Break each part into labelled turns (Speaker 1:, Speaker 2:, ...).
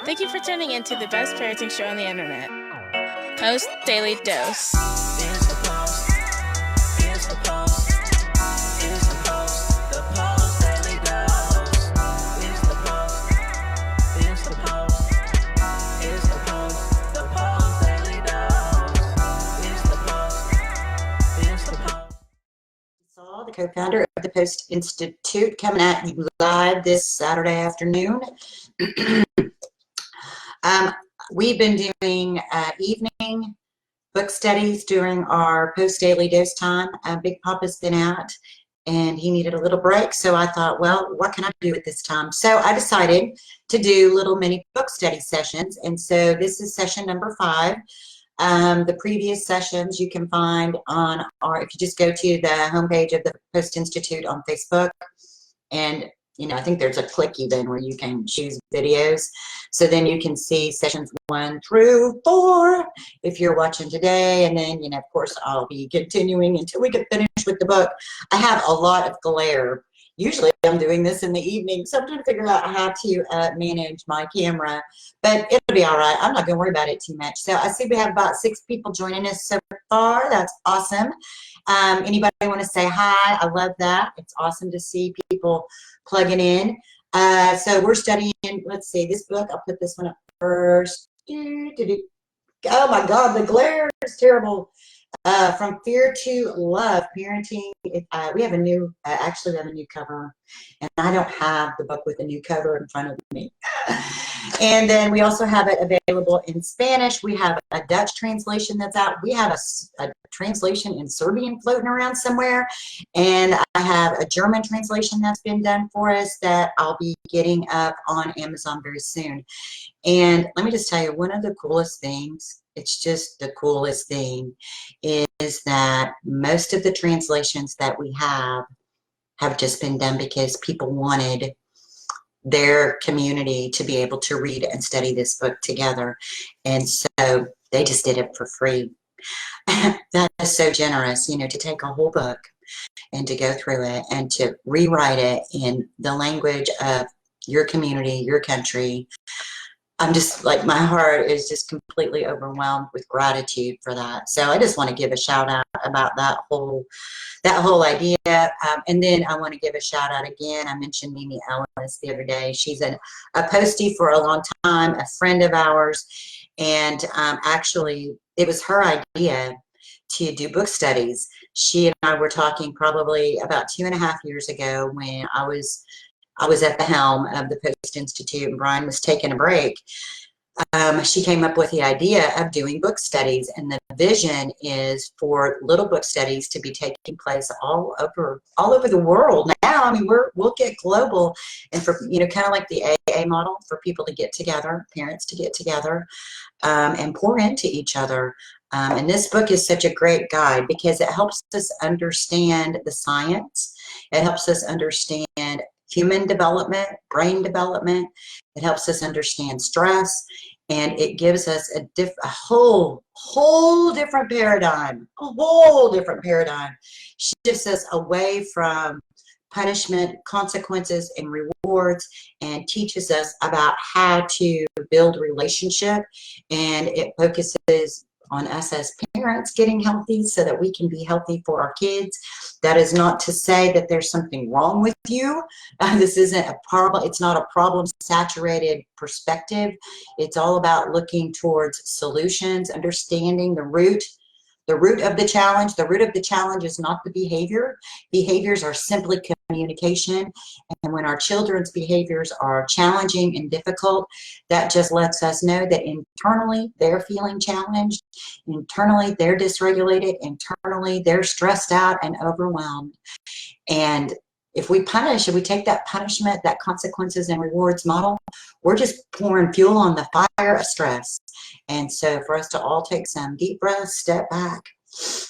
Speaker 1: Thank you for tuning in to the best parenting show on the internet, Post Daily Dose.
Speaker 2: It's the Post. It's the Post. It's the Post. The Post Daily Dose. It's the Post. It's the Post. It's the Post. The Post Daily Dose. It's the Post. It's the Post.
Speaker 3: Saul, the co-founder of the Post+Institute, coming at you live this Saturday afternoon. We've been doing evening book studies during our Post Daily Dose time. Big Papa's been out and he needed a little break, so I thought, well, what can I do at this time? So I decided to do little mini book study sessions, and so this is session number 5. The previous sessions you can find on our, if you just go to the homepage of the Post+Institute on Facebook, and I think there's a click even where you can choose videos. So then you can see sessions 1 through 4 if you're watching today. And then, of course, I'll be continuing until we get finished with the book. I have a lot of glare. Usually I'm doing this in the evening, so I'm trying to figure out how to manage my camera. But it'll be all right. I'm not going to worry about it too much. So I see we have about 6 people joining us so far. That's awesome. Anybody want to say hi? I love that. It's awesome to see people plugging in. So we're studying, let's see, this book. I'll put this one up first. Oh my God, the glare is terrible. From Fear to Love, Parenting. We have a new, actually we have a new cover, and I don't have the book with a new cover in front of me. And then we also have it available in Spanish. We have a Dutch translation that's out. We have a translation in Serbian floating around somewhere. And I have a German translation that's been done for us that I'll be getting up on Amazon very soon. And let me just tell you, one of the coolest things, it's just the coolest thing, is that most of the translations that we have just been done because people wanted their community to be able to read and study this book together. And so they just did it for free. That is so generous, to take a whole book and to go through it and to rewrite it in the language of your community, your country. I'm just like, my heart is just completely overwhelmed with gratitude for that. So I just want to give a shout out about that whole idea. And then I want to give a shout out again. I mentioned Mimi Ellis the other day. She's a postie for a long time, a friend of ours. And actually, it was her idea to do book studies. She and I were talking probably about 2.5 years ago when I was at the helm of the Post+Institute and Brian was taking a break. She came up with the idea of doing book studies, and the vision is for little book studies to be taking place all over the world. Now, I mean, we'll get global, and for kind of like the AA model, for people to get together, parents to get together, and pour into each other. And this book is such a great guide because it helps us understand the science. It helps us understand human development, brain development. It helps us understand stress, and it gives us a whole different paradigm, shifts us away from punishment, consequences, and rewards, and teaches us about how to build relationship. And it focuses on us as parents getting healthy so that we can be healthy for our kids. That is not to say that there's something wrong with you. This isn't a problem. It's not a problem-saturated perspective. It's all about looking towards solutions, understanding the root of the challenge. The root of the challenge is not the behavior. Behaviors are simply communication. And when our children's behaviors are challenging and difficult, that just lets us know that internally they're feeling challenged, internally they're dysregulated, internally they're stressed out and overwhelmed. And if we punish, if we take that punishment, that consequences and rewards model, we're just pouring fuel on the fire of stress. And so for us to all take some deep breaths, step back,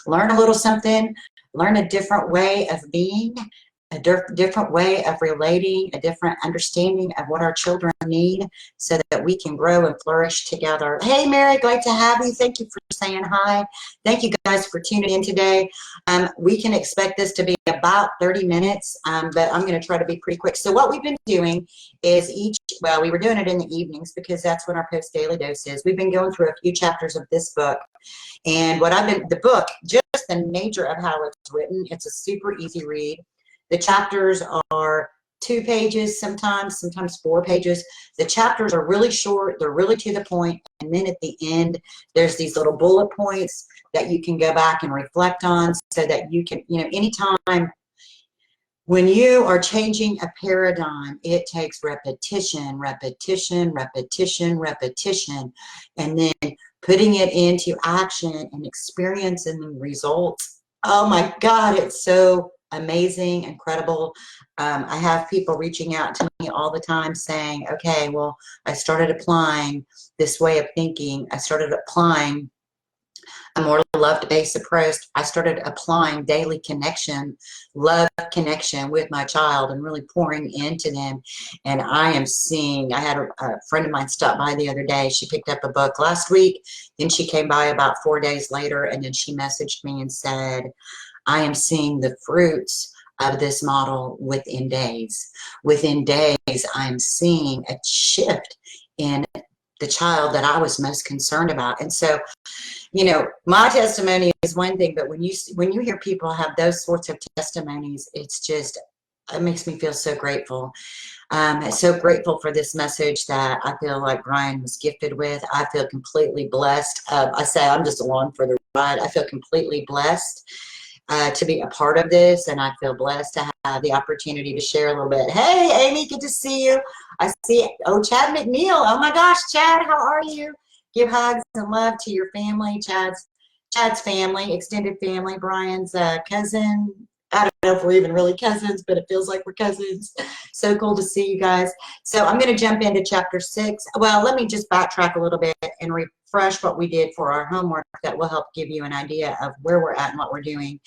Speaker 3: learn a little something, learn a different way of being, a different way of relating, a different understanding of what our children need so that we can grow and flourish together. Hey, Mary, glad to have you. Thank you for saying hi. Thank you guys for tuning in today. We can expect this to be about 30 minutes, but I'm going to try to be pretty quick. So what we've been doing is each well, we were doing it in the evenings because that's when our Post Daily Dose is. We've been going through a few chapters of this book. And the book, just the nature of how it's written, it's a super easy read. The chapters are 2 pages, sometimes 4 pages. The chapters are really short, they're really to the point, and then at the end, there's these little bullet points that you can go back and reflect on so that you can, anytime when you are changing a paradigm, it takes repetition, repetition, repetition, repetition, and then putting it into action and experiencing the results. Oh my God, it's so amazing, incredible. I have people reaching out to me all the time saying, okay, well, I started applying this way of thinking. I started applying a more love-based approach. I started applying daily connection, love connection with my child and really pouring into them. And I am seeing, I had a friend of mine stop by the other day. She picked up a book last week. Then she came by about 4 days later, and then she messaged me and said, I am seeing the fruits of this model within days. Within days, I'm seeing a shift in the child that I was most concerned about. And so, my testimony is one thing, but when you hear people have those sorts of testimonies, it makes me feel so grateful. So grateful for this message that I feel like Brian was gifted with. I feel completely blessed. I say I'm just along for the ride. I feel completely blessed to be a part of this, and I feel blessed to have the opportunity to share a little bit. Hey, Amy, good to see you. I see, Chad McNeil. Oh my gosh, Chad, how are you? Give hugs and love to your family, Chad's family, extended family, Brian's cousin. I don't know if we're even really cousins, but it feels like we're cousins. So cool to see you guys. So I'm going to jump into chapter 6. Well, let me just backtrack a little bit and refresh what we did for our homework that will help give you an idea of where we're at and what we're doing.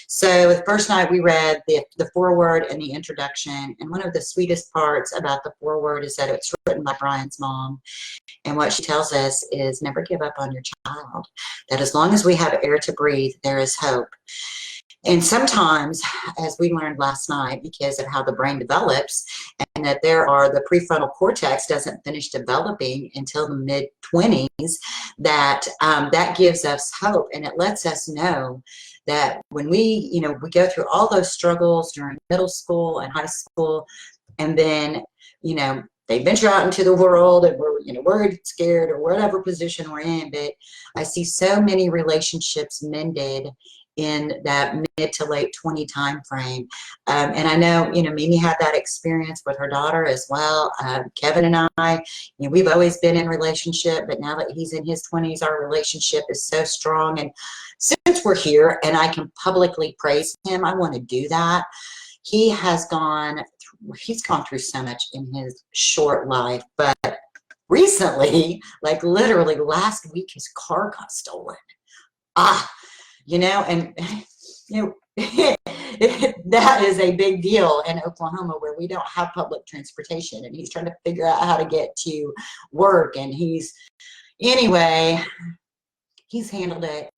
Speaker 3: So the first night we read the foreword and the introduction. And one of the sweetest parts about the foreword is that it's written by Brian's mom. And what she tells us is never give up on your child. That as long as we have air to breathe, there is hope. And sometimes, as we learned last night, because of how the brain develops, and that the prefrontal cortex doesn't finish developing until the mid-20s, that gives us hope, and it lets us know that when we go through all those struggles during middle school and high school, and then they venture out into the world and we're worried, scared, or whatever position we're in. But I see so many relationships mended in that mid to late 20 time frame. And I know, Mimi had that experience with her daughter as well. Kevin and I, we've always been in relationship, but now that he's in his 20s, our relationship is so strong. And since we're here and I can publicly praise him, I want to do that. He's gone through so much in his short life, but recently, like literally last week, his car got stolen. That is a big deal in Oklahoma, where we don't have public transportation, and he's trying to figure out how to get to work, and he's handled it.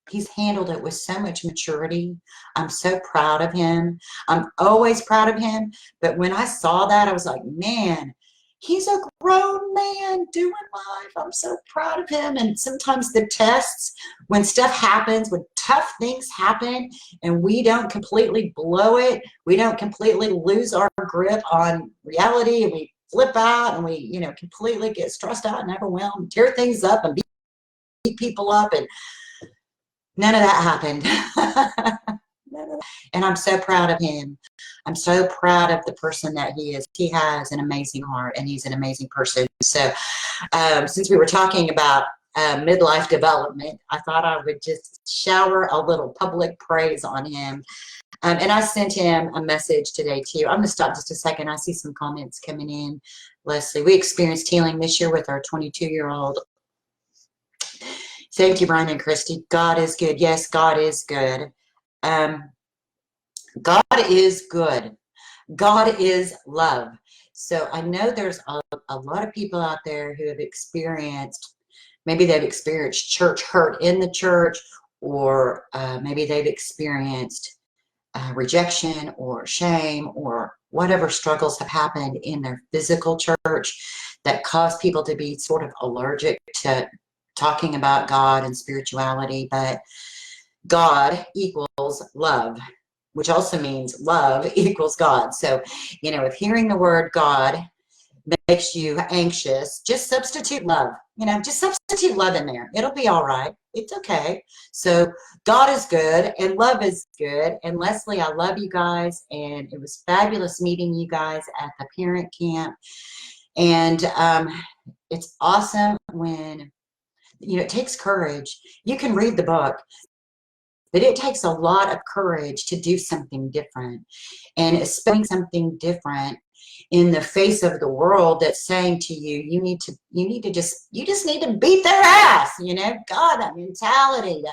Speaker 3: He's handled it with so much maturity. I'm so proud of him. I'm always proud of him. But when I saw that, I was like, man, he's a grown man doing life. I'm so proud of him. And sometimes the tests, when stuff happens, when tough things happen, and we don't completely blow it, we don't completely lose our grip on reality, and we flip out, and we, completely get stressed out and overwhelmed, tear things up and beat people up, and none of that happened. And I'm so proud of him. I'm so proud of the person that he is. He has an amazing heart, and he's an amazing person. So since we were talking about midlife development, I thought I would just shower a little public praise on him. And I sent him a message today too. I'm going to stop just a second. I see some comments coming in. Leslie, we experienced healing this year with our 22-year-old. Thank you, Brian and Kristi. God is good. Yes, God is good. God is good. God is love. So I know there's a lot of people out there who have experienced, maybe they've experienced church hurt in the church, or maybe they've experienced rejection or shame or whatever struggles have happened in their physical church that cause people to be sort of allergic to talking about God and spirituality. But God equals love, which also means love equals God. So, you know, if hearing the word God makes you anxious, just substitute love. You know, just substitute love in there. It'll be all right. It's okay. So God is good and love is good. And Leslie, I love you guys. And it was fabulous meeting you guys at the parent camp. And it's awesome when, you know, it takes courage. You can read the book, but it takes a lot of courage to do something different. And especially something different in the face of the world that's saying to you, you just need to beat their ass, you know. God, that mentality.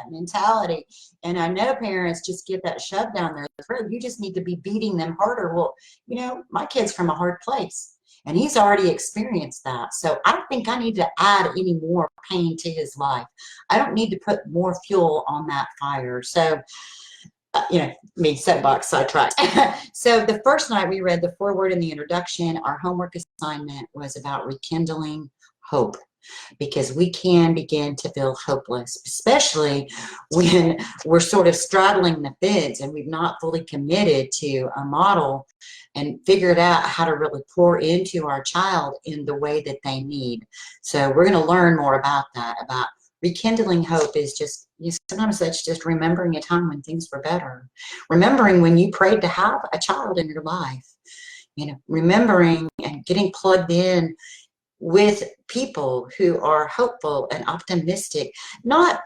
Speaker 3: And I know parents just get that shoved down their throat. You just need to be beating them harder. Well, you know, my kid's from a hard place and he's already experienced that. So I don't think I need to add any more pain to his life. I don't need to put more fuel on that fire. So you know, me soapbox sidetracked. So the first night we read the foreword and the introduction. Our homework assignment was about rekindling hope, because we can begin to feel hopeless, especially when we're sort of straddling the fence and we've not fully committed to a model and figured out how to really pour into our child in the way that they need. So we're going to learn more about that, about rekindling hope. Is just, sometimes that's just remembering a time when things were better. Remembering when you prayed to have a child in your life. You know, remembering and getting plugged in with people who are hopeful and optimistic, not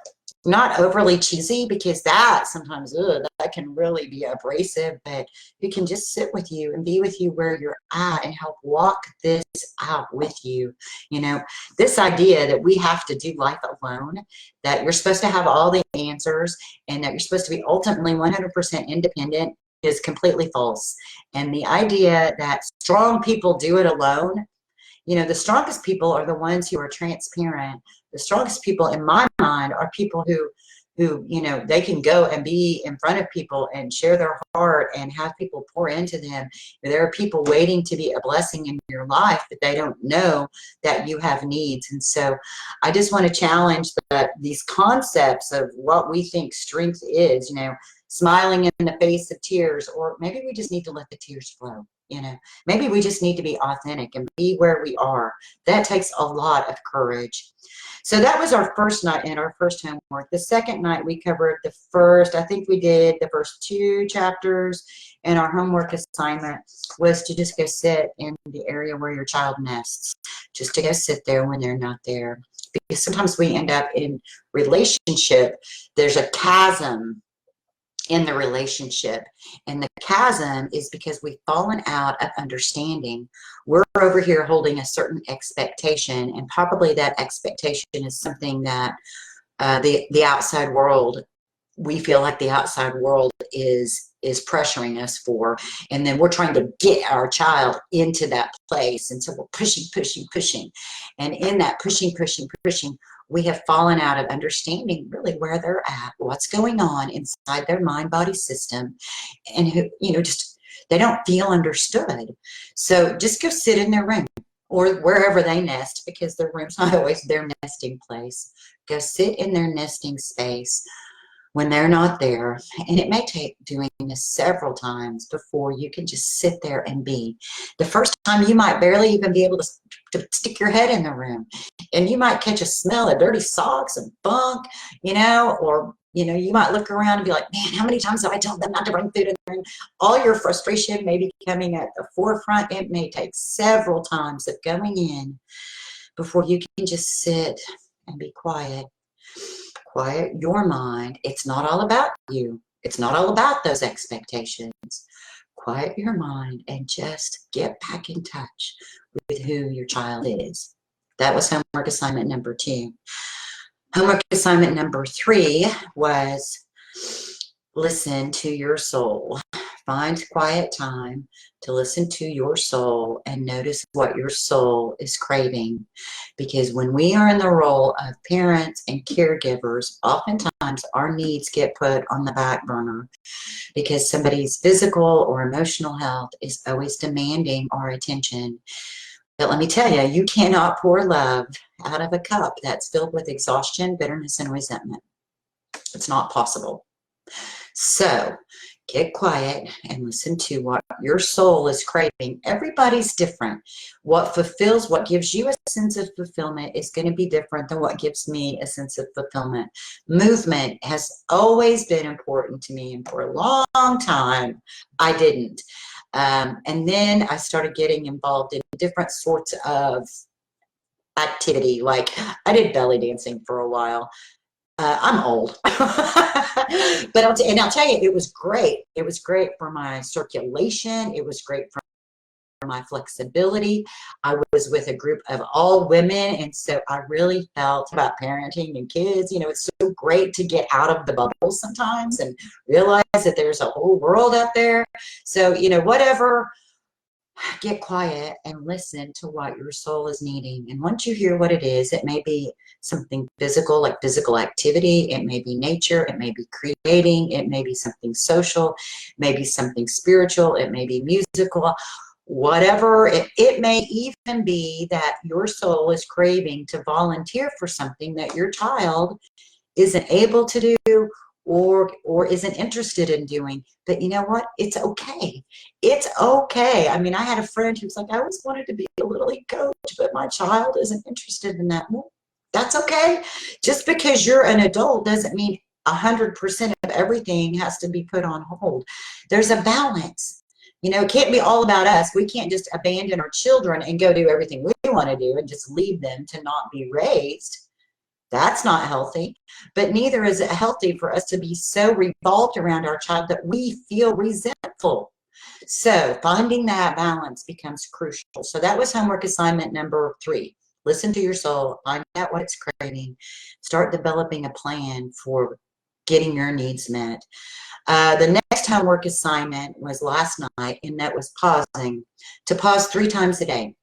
Speaker 3: overly cheesy, because that sometimes that can really be abrasive, but who can just sit with you and be with you where you're at and help walk this out with you. You know, this idea that we have to do life alone, that you're supposed to have all the answers and that you're supposed to be ultimately 100% independent is completely false. And the idea that strong people do it alone, you know, the strongest people are the ones who are transparent. The strongest people in my mind are people who, you know, they can go and be in front of people and share their heart and have people pour into them. There are people waiting to be a blessing in your life, but they don't know that you have needs. And so I just want to challenge these concepts of what we think strength is, you know, smiling in the face of tears, or maybe we just need to let the tears flow. You know, maybe we just need to be authentic and be where we are. That takes a lot of courage. So that was our first night and our first homework. The second night we covered I think we did the first 2 chapters, and our homework assignment was to just go sit in the area where your child nests, just to go sit there when they're not there. Because sometimes we end up in relationship, there's a chasm in the relationship, and the chasm is because we've fallen out of understanding. We're over here holding a certain expectation, and probably that expectation is something that the outside world, we feel like the outside world is pressuring us for, and then we're trying to get our child into that place, and so we're pushing, and in that pushing, we have fallen out of understanding really where they're at, what's going on inside their mind-body system, and who, you know, just they don't feel understood. So just go sit in their room or wherever they nest, because their room's not always their nesting place. Go sit in their nesting space when they're not there. And it may take doing this several times before you can just sit there and be. The first time you might barely even be able to stick your head in the room, and you might catch a smell of dirty socks and funk, you know, or, you know, you might look around and be like, man, how many times have I told them not to bring food in the room? All your frustration may be coming at the forefront. It may take several times of going in before you can just sit and be quiet. Quiet your mind. It's not all about you. It's not all about those expectations. Quiet your mind and just get back in touch with who your child is. That was homework assignment number 2. Homework assignment number 3 was listen to your soul. Find quiet time to listen to your soul and notice what your soul is craving. Because when we are in the role of parents and caregivers, oftentimes our needs get put on the back burner because somebody's physical or emotional health is always demanding our attention. But let me tell you, you cannot pour love out of a cup that's filled with exhaustion, bitterness, and resentment. It's not possible. So get quiet and listen to what your soul is craving. Everybody's different. What fulfills, what gives you a sense of fulfillment is going to be different than what gives me a sense of fulfillment. Movement has always been important to me, and for a long time, I didn't. And then I started getting involved in different sorts of activity. Like I did belly dancing for a while. I'm old, but I'll tell you, it was great. It was great for my circulation. It was great for my flexibility. I was with a group of all women, and so I really felt about parenting and kids. You know, it's so great to get out of the bubble sometimes and realize that there's a whole world out there. So, you know, whatever. Get quiet and listen to what your soul is needing. And once you hear what it is, it may be something physical, like physical activity. It may be nature. It may be creating. It may be something social. Maybe something spiritual. It may be musical. Whatever. It may even be that your soul is craving to volunteer for something that your child isn't able to do or isn't interested in doing. But you know what? It's okay. It's okay. I mean, I had a friend who was like, I always wanted to be a Little League coach, but my child isn't interested in that. Well, that's okay. Just because you're an adult doesn't mean 100% of everything has to be put on hold. There's a balance. You know, it can't be all about us. We can't just abandon our children and go do everything we want to do and just leave them to not be raised. That's not healthy, but neither is it healthy for us to be so revolved around our child that we feel resentful. So finding that balance becomes crucial. So that was homework assignment number 3. Listen to your soul, find out what it's craving, start developing a plan for getting your needs met. The next homework assignment was last night, and that was pausing. To pause 3 times a day.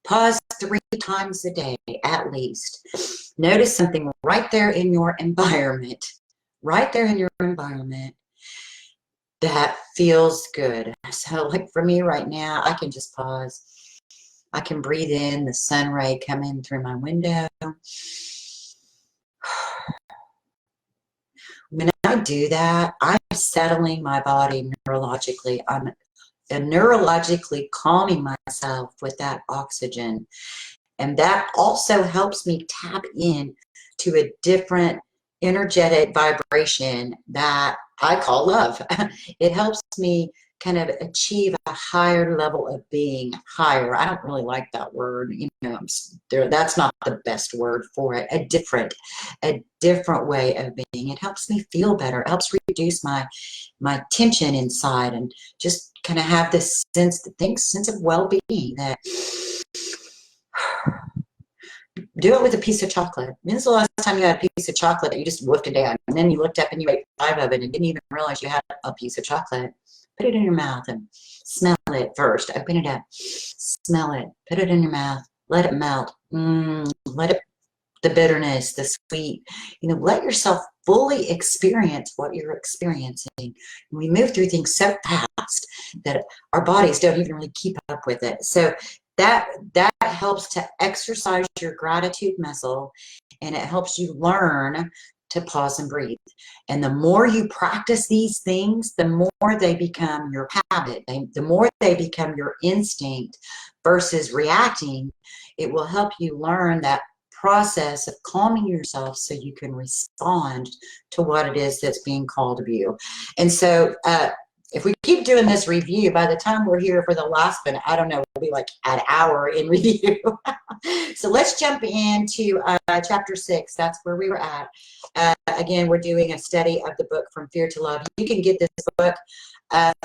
Speaker 3: Pause 3 times a day, at least. Notice something right there in your environment, that feels good. So like for me right now, I can just pause. I can breathe in the sun ray coming through my window. When I do that, I'm settling my body neurologically. I'm neurologically calming myself with that oxygen. And that also helps me tap in to a different energetic vibration that I call love. It helps me kind of achieve a higher level of being. Higher. I don't really like that word. You know, that's not the best word for it. A different way of being. It helps me feel better. It helps reduce my tension inside and just kind of have this sense of well-being. That do it with a piece of chocolate. When's the last time you had a piece of chocolate that you just wolfed it down, and then you looked up and you ate 5 of it and didn't even realize you had a piece of chocolate? Put it in your mouth and smell it first. Open it up. Smell it. Put it in your mouth. Let it melt. Let it, the bitterness, the sweet, you know, let yourself fully experience what you're experiencing. And we move through things so fast that our bodies don't even really keep up with it. So that helps to exercise your gratitude muscle, and it helps you learn to pause and breathe. And the more you practice these things, the more they become your habit. The more they become your instinct versus reacting. It will help you learn that process of calming yourself so you can respond to what it is that's being called of you. And so if we keep doing this review, by the time we're here for the last one, I don't know, it'll be like an hour in review. So let's jump into chapter 6. That's where we were at. Again, we're doing a study of the book From Fear to Love. You can get this book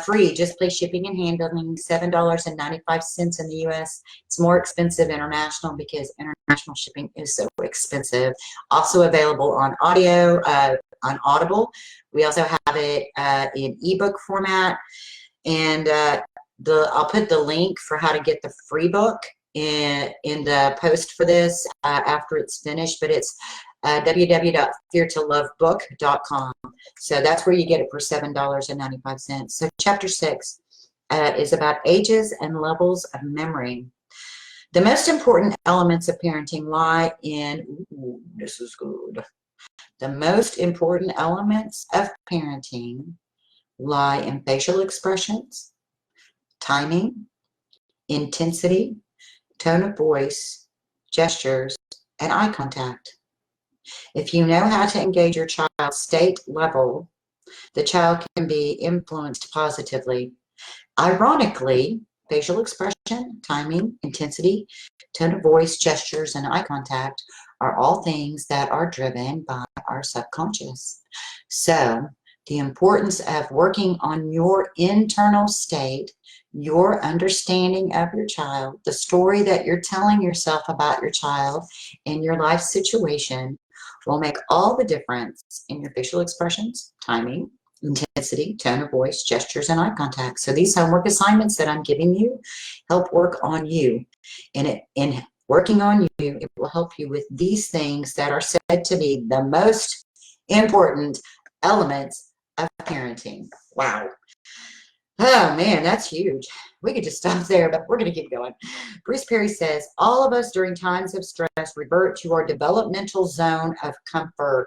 Speaker 3: free. Just pay shipping and handling, $7.95 in the U.S. It's more expensive international because international shipping is so expensive. Also available on audio on Audible. We also have it in ebook format, and I'll put the link for how to get the free book in the post for this after it's finished, but it's www.feartolovebook.com. So that's where you get it for $7.95. So chapter 6 is about ages and levels of memory. The most important elements of parenting lie in, ooh, this is good. The most important elements of parenting lie in facial expressions, timing, intensity, tone of voice, gestures, and eye contact. If you know how to engage your child's state level, the child can be influenced positively. Ironically, facial expression, timing, intensity, tone of voice, gestures, and eye contact are all things that are driven by our subconscious. So, the importance of working on your internal state, your understanding of your child, the story that you're telling yourself about your child and your life situation will make all the difference in your facial expressions, timing, intensity, tone of voice, gestures, and eye contact. So these homework assignments that I'm giving you help work on you. And in working on you, it will help you with these things that are said to be the most important elements of parenting. Wow. Oh man, that's huge. We could just stop there, but we're going to keep going. Bruce Perry says, all of us during times of stress revert to our developmental zone of comfort.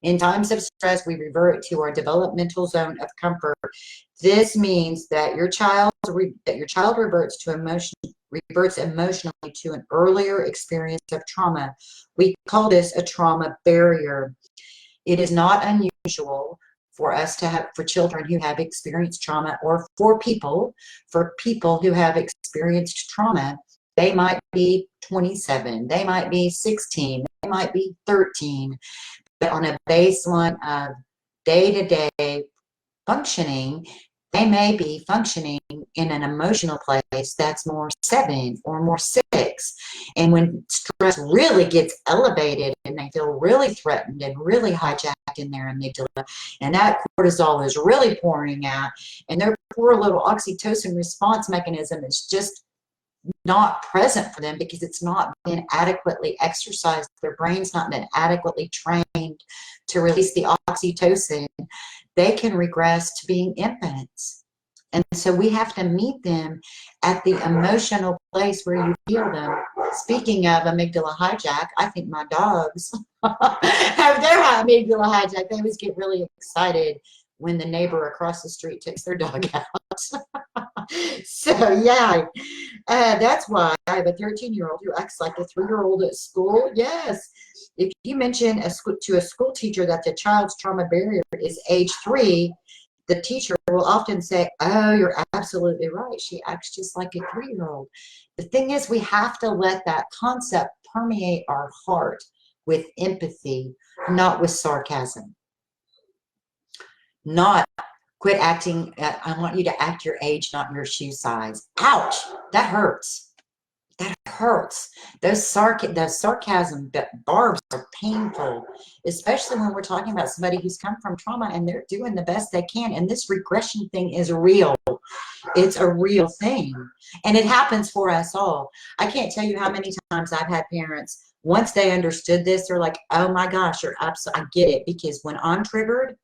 Speaker 3: In times of stress, we revert to our developmental zone of comfort. This means that your child reverts emotionally to an earlier experience of trauma. We call this a trauma barrier. It is not unusual for us to have, for children who have experienced trauma, or for people who have experienced trauma. They might be 27, they might be 16, they might be 13, but on a baseline of day-to-day functioning, they may be functioning in an emotional place that's more 7 or more 6. And when stress really gets elevated and they feel really threatened and really hijacked in their amygdala, and that cortisol is really pouring out, and their poor little oxytocin response mechanism is just not present for them because it's not been adequately exercised. Their brain's not been adequately trained to release the oxytocin. They can regress to being infants. And so we have to meet them at the emotional place where you feel them. Speaking of amygdala hijack, I think my dogs have their amygdala hijack. They always get really excited when the neighbor across the street takes their dog out. So yeah, that's why I have a 13-year-old who acts like a 3-year-old at school. Yes, if you mention to a school teacher that the child's trauma barrier is age 3, the teacher will often say, oh, you're absolutely right. She acts just like a 3-year-old. The thing is, we have to let that concept permeate our heart with empathy, not with sarcasm. Not quit acting, I want you to act your age, not your shoe size. Ouch, that hurts. That hurts. Those sarcasm barbs are painful, especially when we're talking about somebody who's come from trauma and they're doing the best they can. And this regression thing is real. It's a real thing. And it happens for us all. I can't tell you how many times I've had parents, once they understood this, they're like, oh my gosh, I get it. Because when I'm triggered,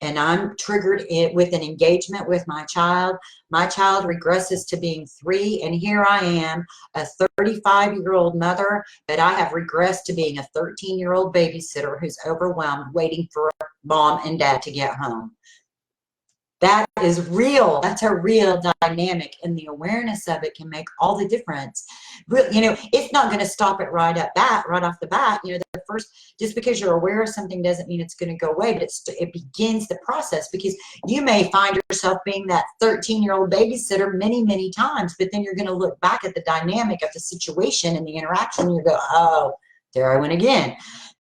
Speaker 3: and I'm triggered with an engagement with my child regresses to being 3, and here I am, a 35-year-old mother, but I have regressed to being a 13-year-old babysitter who's overwhelmed, waiting for mom and dad to get home. That is real. That's a real dynamic, and the awareness of it can make all the difference. You know, it's not going to stop it right off the bat. You know, the first, just because you're aware of something doesn't mean it's going to go away, but it begins the process, because you may find yourself being that 13-year-old babysitter many, many times, but then you're going to look back at the dynamic of the situation and the interaction, and you go, oh, there I went again.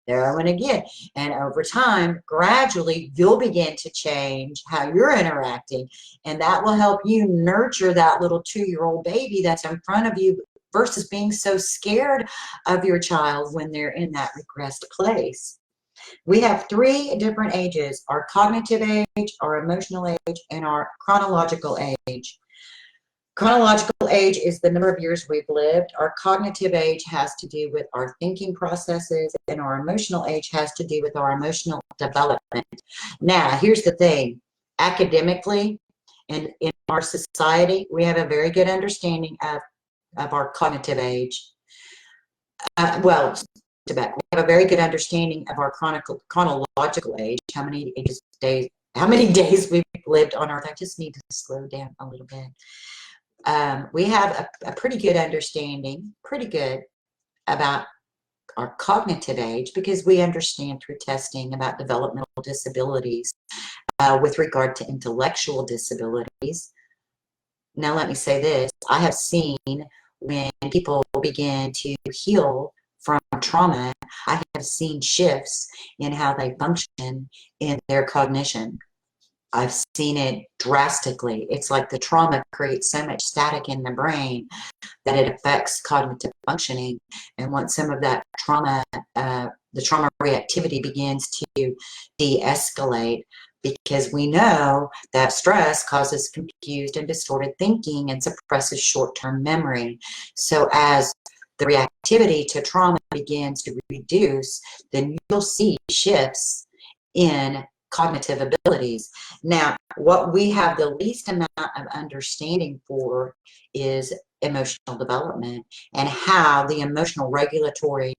Speaker 3: There I went again. And over time, gradually, you'll begin to change how you're interacting. And that will help you nurture that little 2-year-old baby that's in front of you, versus being so scared of your child when they're in that regressed place. We have 3 different ages: our cognitive age, our emotional age, and our chronological age. Chronological age is the number of years we've lived. Our cognitive age has to do with our thinking processes, and our emotional age has to do with our emotional development. Now, here's the thing. Academically and in our society, we have a very good understanding of our cognitive age. Well, we have a very good understanding of our chronological age, how many days we've lived on Earth. I just need to slow down a little bit. We have a pretty good understanding, about our cognitive age, because we understand through testing about developmental disabilities with regard to intellectual disabilities. Now, let me say this. I have seen when people begin to heal from trauma, I have seen shifts in how they function in their cognition. I've seen it drastically. It's like the trauma creates so much static in the brain that it affects cognitive functioning. And once some of that trauma, the trauma reactivity begins to de-escalate, because we know that stress causes confused and distorted thinking and suppresses short-term memory. So as the reactivity to trauma begins to reduce, then you'll see shifts in cognitive abilities. Now, what we have the least amount of understanding for is emotional development and how the emotional regulatory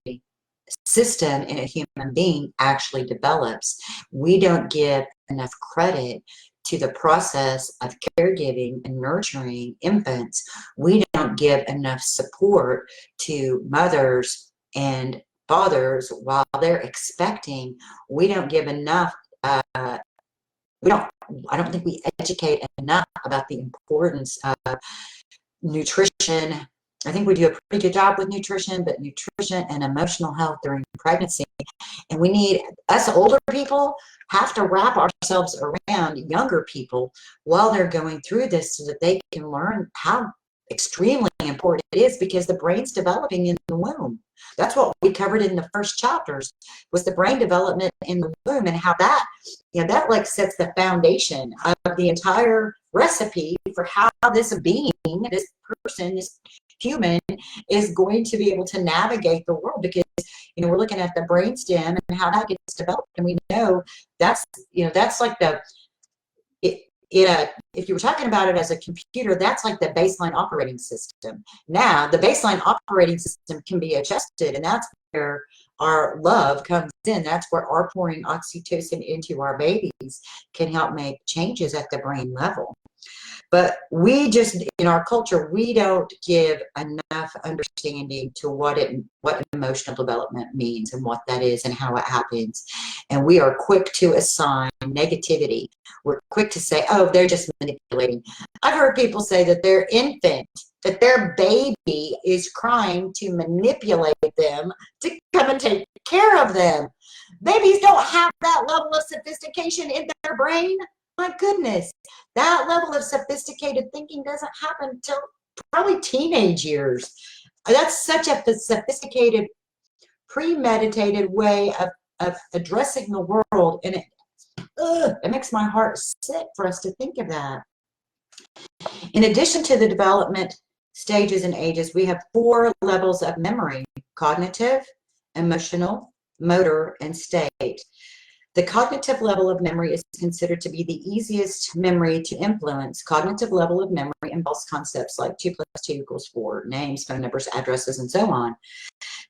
Speaker 3: system in a human being actually develops. We don't give enough credit to the process of caregiving and nurturing infants. We don't give enough support to mothers and fathers while they're expecting. We don't give enough I don't think we educate enough about the importance of nutrition. I think we do a pretty good job with nutrition, but nutrition and emotional health during pregnancy. And we need, us older people have to wrap ourselves around younger people while they're going through this, so that they can learn how extremely important it is, because the brain's developing in the womb. That's what we covered in the first chapters, was the brain development in the womb, and how that, that like sets the foundation of the entire recipe for how this being, this person, this human is going to be able to navigate the world. Because we're looking at the brainstem and how that gets developed, and we know that's that's like if you were talking about it as a computer, that's like the baseline operating system. Now, the baseline operating system can be adjusted, and that's where our love comes in. That's where our pouring oxytocin into our babies can help make changes at the brain level. But we just, in our culture, we don't give enough understanding to what emotional development means and what that is and how it happens. And we are quick to assign negativity. We're quick to say, oh, they're just manipulating. I've heard people say that their infant, that their baby is trying to manipulate them to come and take care of them. Babies don't have that level of sophistication in their brain. My goodness, that level of sophisticated thinking doesn't happen until probably teenage years. That's such a sophisticated, premeditated way of addressing the world, and it makes my heart sick for us to think of that. In addition to the development stages and ages, we have 4 levels of memory: cognitive, emotional, motor, and state. The cognitive level of memory is considered to be the easiest memory to influence. Cognitive level of memory involves concepts like 2 + 2 = 4, names, phone numbers, addresses, and so on.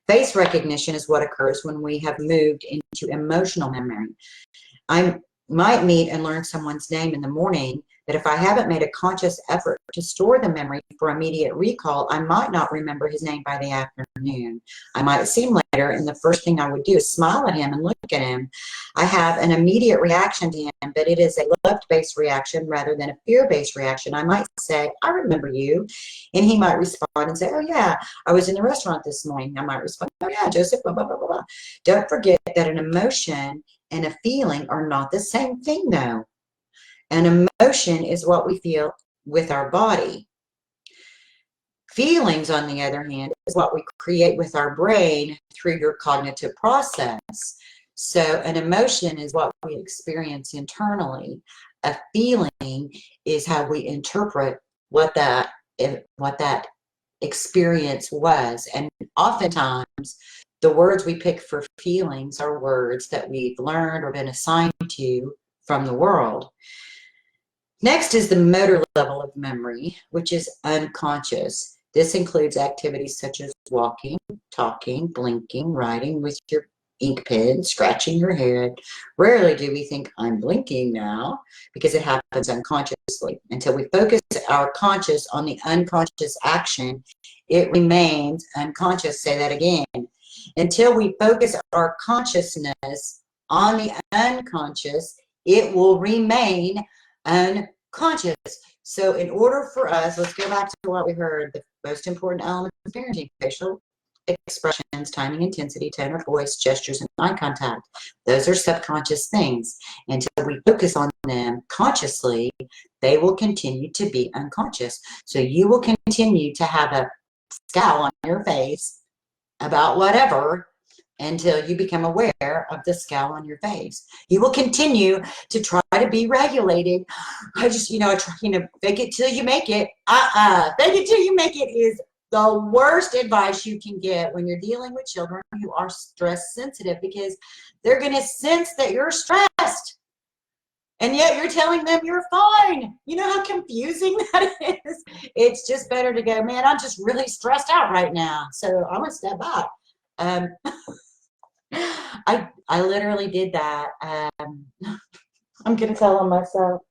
Speaker 3: Face recognition is what occurs when we have moved into emotional memory. I might meet and learn someone's name in the morning, but if I haven't made a conscious effort to store the memory for immediate recall, I might not remember his name by the afternoon. I might see him later, and the first thing I would do is smile at him and look at him. I have an immediate reaction to him, but it is a love-based reaction rather than a fear-based reaction. I might say, I remember you, and he might respond and say, oh yeah, I was in the restaurant this morning. I might respond, oh yeah, Joseph, blah, blah, blah, blah, blah. Don't forget that an emotion and a feeling are not the same thing, though. An emotion is what we feel with our body. Feelings, on the other hand, is what we create with our brain through your cognitive process. So an emotion is what we experience internally. A feeling is how we interpret what that experience was. And oftentimes, the words we pick for feelings are words that we've learned or been assigned to from the world. Next is the motor level of memory, which is unconscious. This includes activities such as walking, talking, blinking, writing with your ink pen, scratching your head. Rarely do we think, I'm blinking now, because it happens unconsciously. Until we focus our conscious on the unconscious action, it remains unconscious. Say that again. Until we focus our consciousness on the unconscious, it will remain unconscious. So in order for us, let's go back to what we heard, the most important elements of parenting: facial expressions, timing, intensity, tone of voice, gestures, and eye contact. Those are subconscious things. Until we focus on them consciously, they will continue to be unconscious. So you will continue to have a scowl on your face about whatever until you become aware of the scowl on your face. You will continue to try to be regulated. I just, fake it till you make it. Fake it till you make it is the worst advice you can get when you're dealing with children who are stress sensitive, because they're going to sense that you're stressed. And yet you're telling them you're fine. You know how confusing that is? It's just better to go, man, I'm just really stressed out right now, so I'm going to step back. I literally did that. I'm going to tell on myself.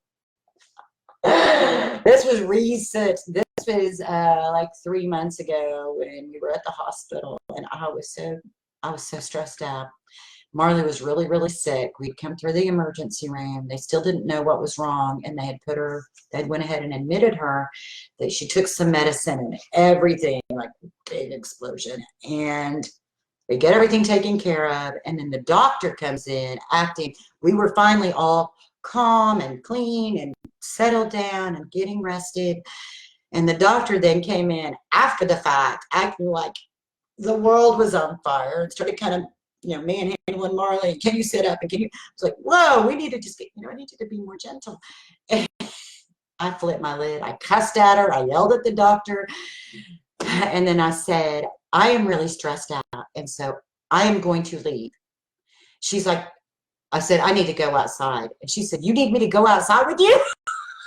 Speaker 3: This was recent. This was like 3 months ago when we were at the hospital, and I was so stressed out. Marley was really, really sick. We'd come through the emergency room. They still didn't know what was wrong, and they went ahead and admitted her that she took some medicine and everything, like big explosion. And they get everything taken care of, and then the doctor comes in acting. We were finally all calm and clean and settled down and getting rested. And the doctor then came in after the fact, acting like the world was on fire, and started kind of, manhandling Marley. Can you sit up? And can you? It's like, whoa, we need to just get, I need you to be more gentle. And I flipped my lid. I cussed at her. I yelled at the doctor. And then I said, I am really stressed out, and so I am going to leave. She's like, I said, I need to go outside. And she said, you need me to go outside with you?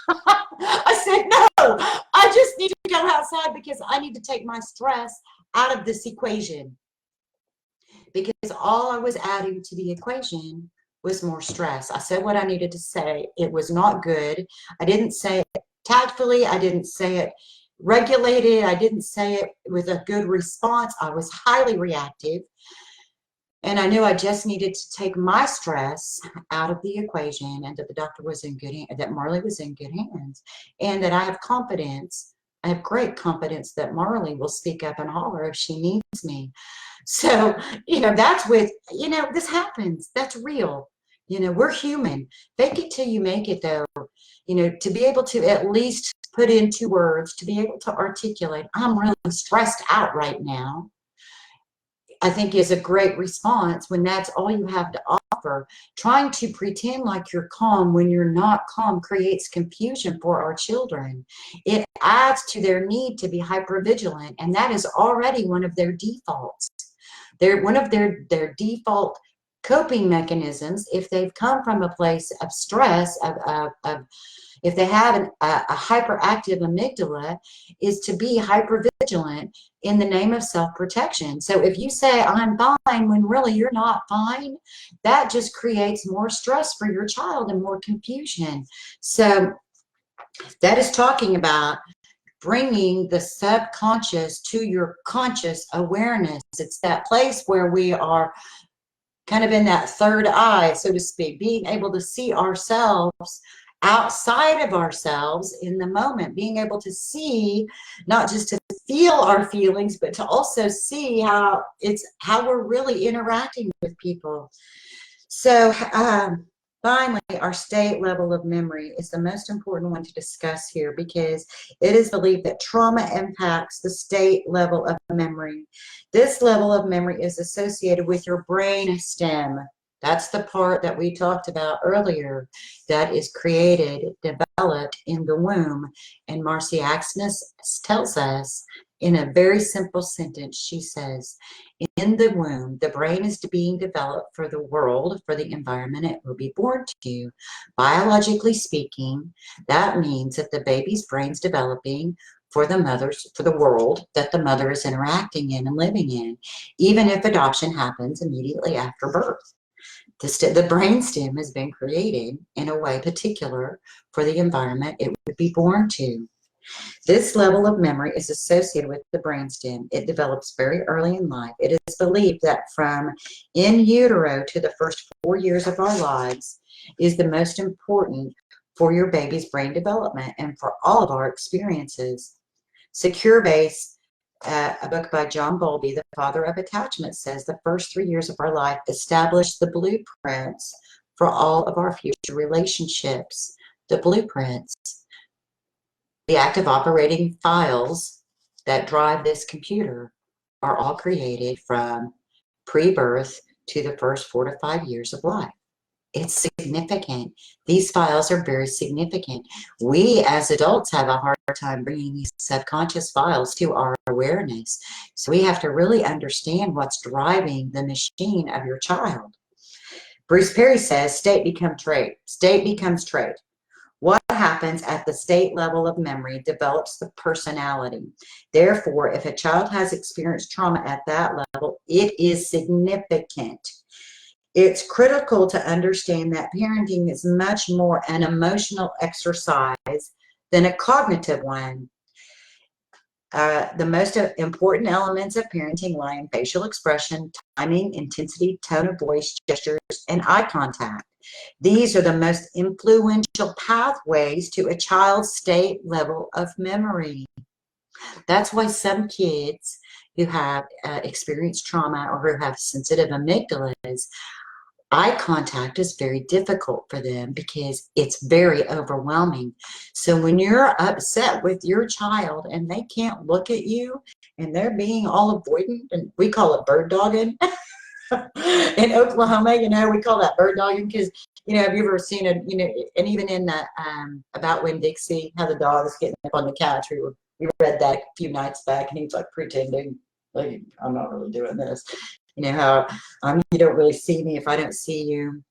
Speaker 3: I said, no, I just need to go outside because I need to take my stress out of this equation. Because all I was adding to the equation was more stress. I said what I needed to say. It was not good. I didn't say it tactfully. I didn't say it regulated. I didn't say it with a good response. I was highly reactive. And I knew I just needed to take my stress out of the equation, and that the doctor was in good hands, that Marley was in good hands, and that I have confidence. I have great confidence that Marley will speak up and holler if she needs me. So, that's with, this happens. That's real. We're human. Fake it till you make it, though. To be able to at least put into words, to be able to articulate, I'm really stressed out right now, I think is a great response when that's all you have to offer. Trying to pretend like you're calm when you're not calm creates confusion for our children. It adds to their need to be hypervigilant, and that is already one of their defaults. One of their default coping mechanisms, if they've come from a place of stress, if they have a hyperactive amygdala, is to be hypervigilant in the name of self-protection. So if you say, I'm fine, when really you're not fine, that just creates more stress for your child and more confusion. So that is talking about bringing the subconscious to your conscious awareness. It's that place where we are kind of in that third eye, so to speak, being able to see ourselves outside of ourselves in the moment, being able to see, not just to feel our feelings, but to also see how we're really interacting with people. So finally, our state level of memory is the most important one to discuss here, because it is believed that trauma impacts the state level of memory. This level of memory is associated with your brain stem. That's the part that we talked about earlier that is created, developed in the womb. And Marcy Axness tells us in a very simple sentence, she says, in the womb, the brain is being developed for the world, for the environment it will be born to. Biologically speaking, that means that the baby's brain's developing for the world that the mother is interacting in and living in, even if adoption happens immediately after birth. The brainstem has been created in a way particular for the environment it would be born to. This level of memory is associated with the brainstem. It develops very early in life. It is believed that from in utero to the first 4 years of our lives is the most important for your baby's brain development and for all of our experiences. Secure Base, a book by John Bowlby, the father of attachment, says the first 3 years of our life establish the blueprints for all of our future relationships. The blueprints. The active operating files that drive this computer are all created from pre-birth to the first 4 to 5 years of life. It's significant. These files are very significant. We as adults have a hard time bringing these subconscious files to our awareness. So we have to really understand what's driving the machine of your child. Bruce Perry says, state becomes trait. State becomes trait. What happens at the state level of memory develops the personality. Therefore, if a child has experienced trauma at that level, it is significant. It's critical to understand that parenting is much more an emotional exercise than a cognitive one. The most important elements of parenting lie in facial expression, timing, intensity, tone of voice, gestures, and eye contact. These are the most influential pathways to a child's state level of memory. That's why some kids who have experienced trauma or who have sensitive amygdalas, eye contact is very difficult for them because it's very overwhelming. So when you're upset with your child and they can't look at you and they're being all avoidant, and we call it bird dogging. In Oklahoma, we call that bird dogging because, have you ever seen it, and even in the, About Winn-Dixie, how the dog is getting up on the couch, we read that a few nights back and he's like pretending, like, I'm not really doing this. How you don't really see me if I don't see you.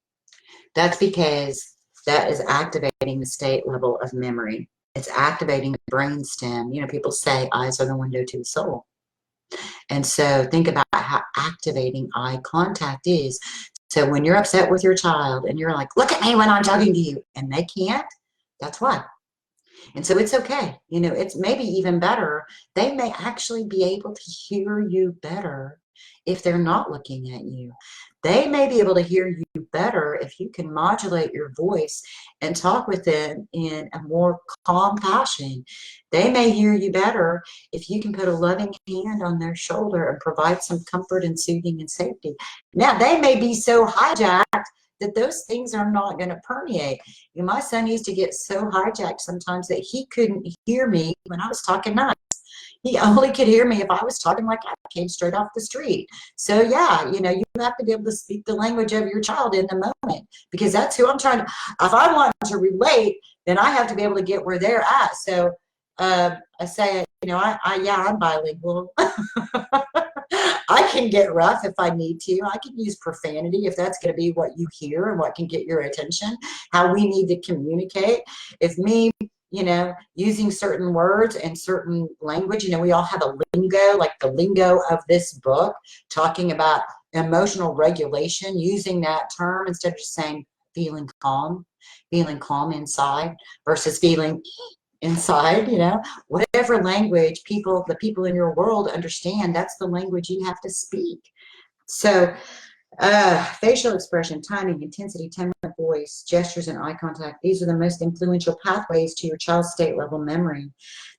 Speaker 3: That's because that is activating the state level of memory. It's activating the brainstem. People say eyes are the window to the soul. And so think about how activating eye contact is. So when you're upset with your child and you're like, look at me when I'm talking to you, and they can't, that's why. And so it's okay. It's maybe even better. They may actually be able to hear you better if they're not looking at you. They may be able to hear you better if you can modulate your voice and talk with them in a more calm fashion. They may hear you better if you can put a loving hand on their shoulder and provide some comfort and soothing and safety. Now, they may be so hijacked that those things are not going to permeate. My son used to get so hijacked sometimes that he couldn't hear me when I was talking nice. He only could hear me if I was talking like I came straight off the street. So yeah, you have to be able to speak the language of your child in the moment, because that's who I'm trying to, if I want to relate, then I have to be able to get where they're at. So I say, I'm bilingual. I can get rough if I need to. I can use profanity if that's going to be what you hear and what can get your attention, how we need to communicate. If me, using certain words and certain language, we all have a lingo, like the lingo of this book, talking about emotional regulation, using that term instead of just saying feeling calm inside versus feeling inside, whatever language the people in your world understand, that's the language you have to speak. So facial expression, timing, intensity, tone of voice, gestures, and eye contact, these are the most influential pathways to your child's state level memory.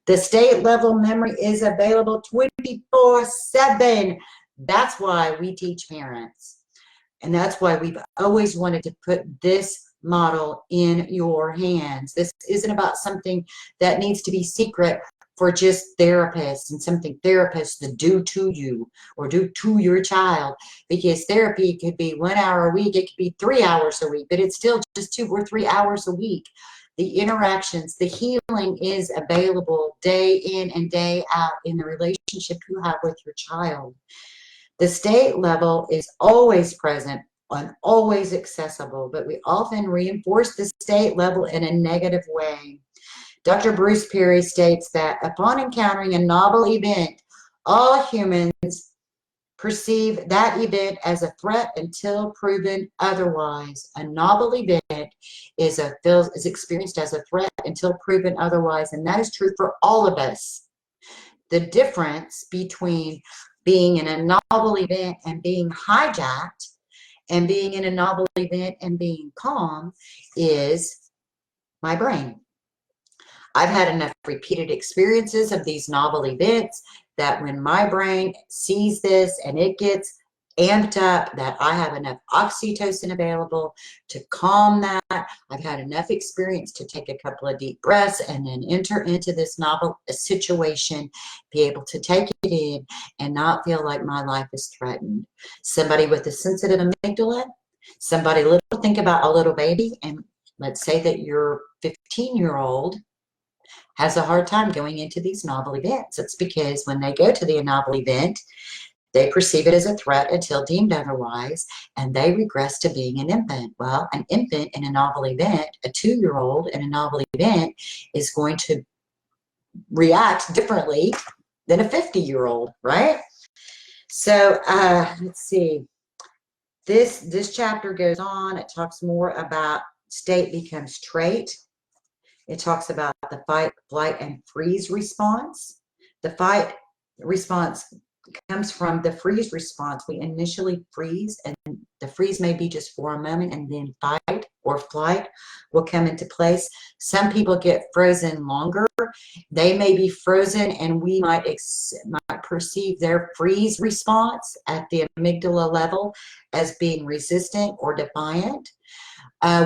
Speaker 3: The state level memory is available 24/7. That's why we teach parents. And that's why we've always wanted to put this model in your hands. This isn't about something that needs to be secret for just therapists and something therapists that do to you or do to your child, because therapy could be 1 hour a week, it could be 3 hours a week, but it's still just 2 or 3 hours a week. The interactions, the healing is available day in and day out in the relationship you have with your child. The state level is always present and always accessible, but we often reinforce the state level in a negative way. Dr. Bruce Perry states that upon encountering a novel event, all humans perceive that event as a threat until proven otherwise. A novel event is experienced as a threat until proven otherwise, and that is true for all of us. The difference between being in a novel event and being hijacked and being in a novel event and being calm is my brain. I've had enough repeated experiences of these novel events that when my brain sees this and it gets amped up, that I have enough oxytocin available to calm that. I've had enough experience to take a couple of deep breaths and then enter into this novel situation, be able to take it in and not feel like my life is threatened. Somebody with a sensitive amygdala, somebody think about a little baby, and let's say that your 15-year-old has a hard time going into these novel events. It's because when they go to the novel event, they perceive it as a threat until deemed otherwise, and they regress to being an infant. Well, an infant in a novel event, a 2-year-old in a novel event, is going to react differently than a 50-year-old, right? So let's see. This chapter goes on. It talks more about state becomes trait. It talks about the fight, flight, and freeze response. The fight response comes from the freeze response. We initially freeze, and the freeze may be just for a moment, and then fight or flight will come into place. Some people get frozen longer. They may be frozen, and we might perceive their freeze response at the amygdala level as being resistant or defiant.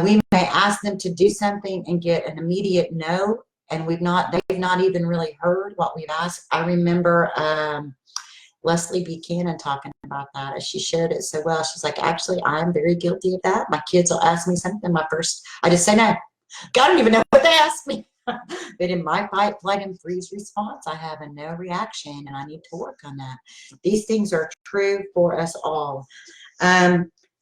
Speaker 3: We may ask them to do something and get an immediate no, and they've not even really heard what we've asked. I remember Leslie Buchanan talking about that. She shared it so well. She's like, actually, I'm very guilty of that. My kids will ask me something. I just say no. God, I don't even know what they ask me. But in my fight, flight, and freeze response, I have a no reaction, and I need to work on that. These things are true for us all.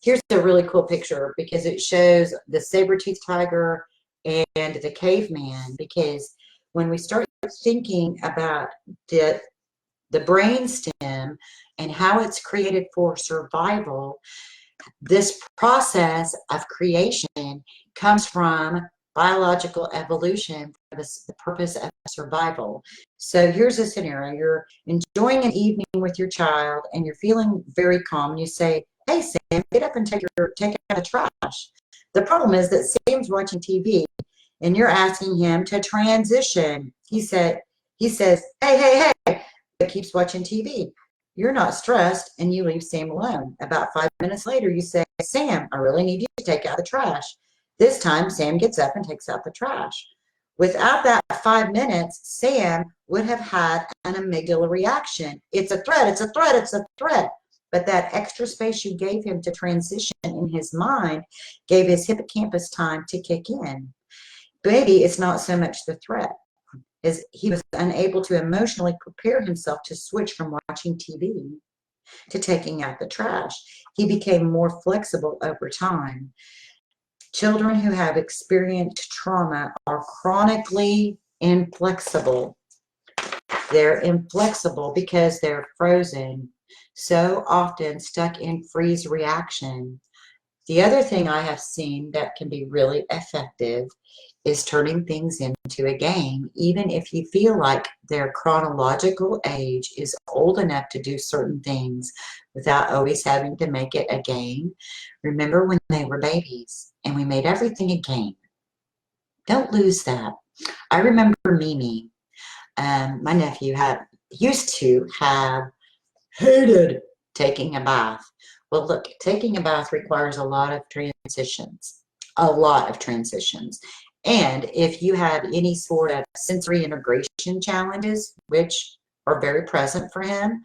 Speaker 3: Here's a really cool picture because it shows the saber-toothed tiger and the caveman, because when we start thinking about the brain stem and how it's created for survival, this process of creation comes from biological evolution for the purpose of survival. So here's a scenario. You're enjoying an evening with your child and you're feeling very calm, and you say, hey, Sam, get up and take out the trash. The problem is that Sam's watching TV and you're asking him to transition. He says, hey, but keeps watching TV. You're not stressed, and you leave Sam alone. About 5 minutes later, you say, Sam, I really need you to take out the trash. This time, Sam gets up and takes out the trash. Without that 5 minutes, Sam would have had an amygdala reaction. It's a threat, it's a threat, it's a threat. But that extra space you gave him to transition in his mind gave his hippocampus time to kick in. Maybe it's not so much the threat, as he was unable to emotionally prepare himself to switch from watching TV to taking out the trash. He became more flexible over time. Children who have experienced trauma are chronically inflexible. They're inflexible because they're frozen, so often stuck in freeze reaction. The other thing I have seen that can be really effective is turning things into a game, even if you feel like their chronological age is old enough to do certain things without always having to make it a game. Remember when they were babies and we made everything a game. Don't lose that. I remember Mimi, my nephew used to have hated taking a bath. Well, look, taking a bath requires a lot of transitions. And if you have any sort of sensory integration challenges, which are very present for him,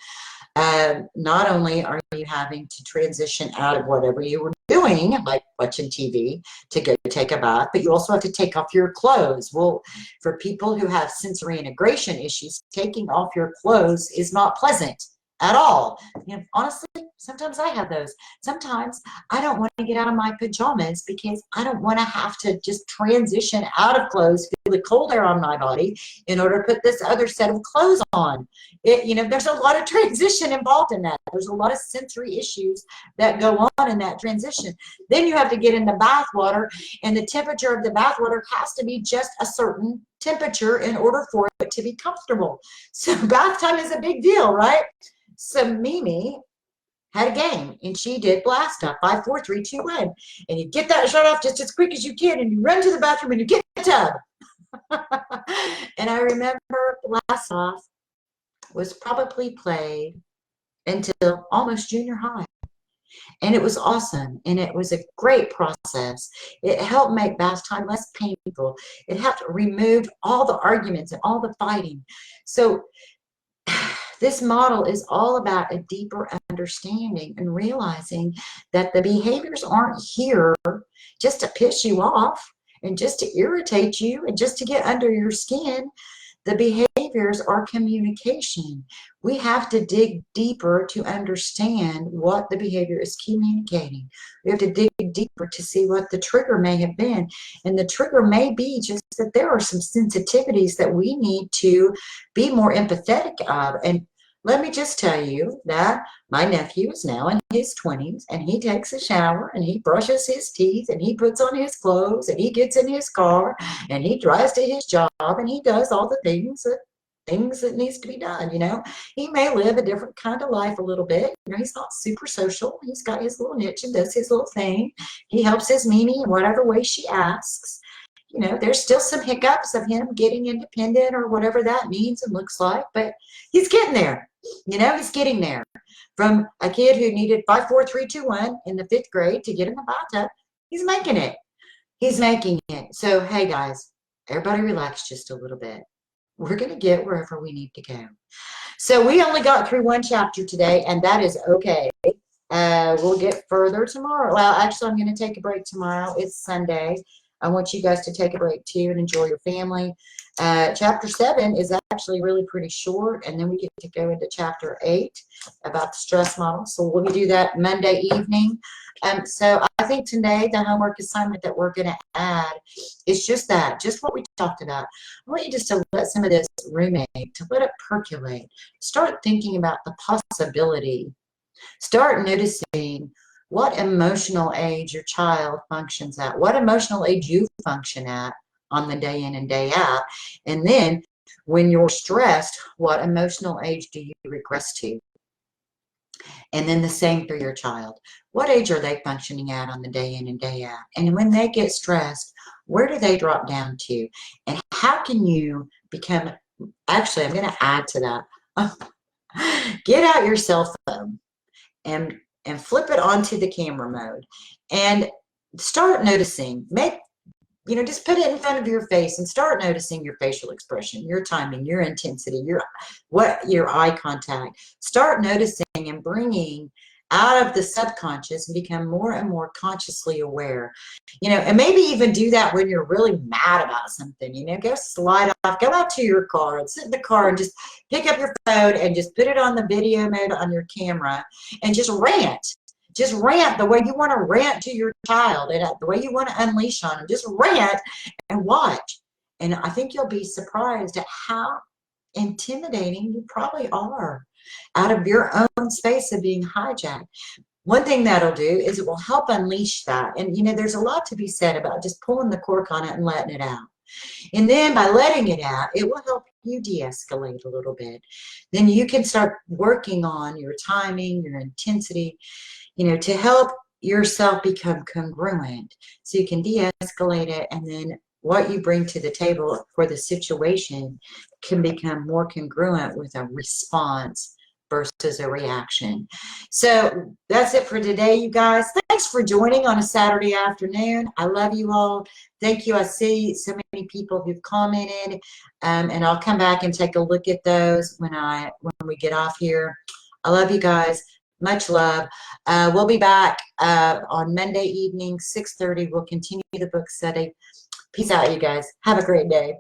Speaker 3: not only are you having to transition out of whatever you were doing, like watching TV, to go take a bath, but you also have to take off your clothes. Well, for people who have sensory integration issues, taking off your clothes is not pleasant at all. You know, honestly, sometimes I have those. Sometimes I don't want to get out of my pajamas because I don't want to have to just transition out of clothes, feel the cold air on my body in order to put this other set of clothes on. You know, there's a lot of transition involved in that. There's a lot of sensory issues that go on in that transition. Then you have to get in the bath water, and the temperature of the bath water has to be just a certain temperature in order for it to be comfortable. So bath time is a big deal, right? So Mimi had a game, and she did blast off 5, 4, 3, 2, 1, and you get that shut off just as quick as you can, and you run to the bathroom and you get in the tub. And I remember blast off was probably played until almost junior high, and it was awesome, and it was a great process. It helped make bath time less painful. It helped remove all the arguments and all the fighting. So this model is all about a deeper understanding and realizing that the behaviors aren't here just to piss you off and just to irritate you and just to get under your skin. The behaviors are communication. We have to dig deeper to understand what the behavior is communicating. We have to dig deeper to see what the trigger may have been. And the trigger may be just that there are some sensitivities that we need to be more empathetic of. And let me just tell you that my nephew is now in his 20s, and he takes a shower, and he brushes his teeth, and he puts on his clothes, and he gets in his car, and he drives to his job, and he does all the things that needs to be done. You know, he may live a different kind of life a little bit. You know, he's not super social. He's got his little niche and does his little thing. He helps his Mimi in whatever way she asks. You know, there's still some hiccups of him getting independent or whatever that means and looks like, but he's getting there. You know, he's getting there. From a kid who needed 5, 4, 3, 2, 1 in the 5th grade to get in the bathtub, he's making it. He's making it. So, hey guys, everybody relax just a little bit. We're going to get wherever we need to go. So we only got through 1 chapter today, and that is okay. We'll get further tomorrow. Well, actually, I'm going to take a break tomorrow. It's Sunday. I want you guys to take a break too and enjoy your family. Chapter 7 is actually really pretty short, and then we get to go into chapter 8 about the stress model. So we'll do that Monday evening. So I think today the homework assignment that we're going to add is just that, just what we talked about. I want you just to let some of this ruminate, to let it percolate. Start thinking about the possibility. Start noticing what emotional age your child functions at, what emotional age you function at on the day in and day out. And then when you're stressed, what emotional age do you regress to? And then the same for your child. What age are they functioning at on the day in and day out? And when they get stressed, where do they drop down to? And how can you become, actually, I'm going to add to that. Get out your cell phone and flip it onto the camera mode and start noticing. Just put it in front of your face and start noticing your facial expression, your timing, your intensity, your eye contact. Start noticing and bringing out of the subconscious and become more and more consciously aware. And maybe even do that when you're really mad about something. Go slide off, go out to your car and sit in the car and just pick up your phone and just put it on the video mode on your camera and just rant. Just rant the way you want to rant to your child and the way you want to unleash on them. Just rant and watch. And I think you'll be surprised at how intimidating you probably are out of your own space of being hijacked. One thing that'll do is it will help unleash that. And, there's a lot to be said about just pulling the cork on it and letting it out. And then by letting it out, it will help you de-escalate a little bit. Then you can start working on your timing, your intensity, to help yourself become congruent so you can de-escalate it, and then what you bring to the table for the situation can become more congruent with a response versus a reaction. So that's it for today, you guys. Thanks for joining on a Saturday afternoon. I love you all. Thank you. I see so many people who've commented, and I'll come back and take a look at those when we get off here. I love you guys. Much love. We'll be back on Monday evening, 6:30. We'll continue the book study. Peace out, you guys. Have a great day.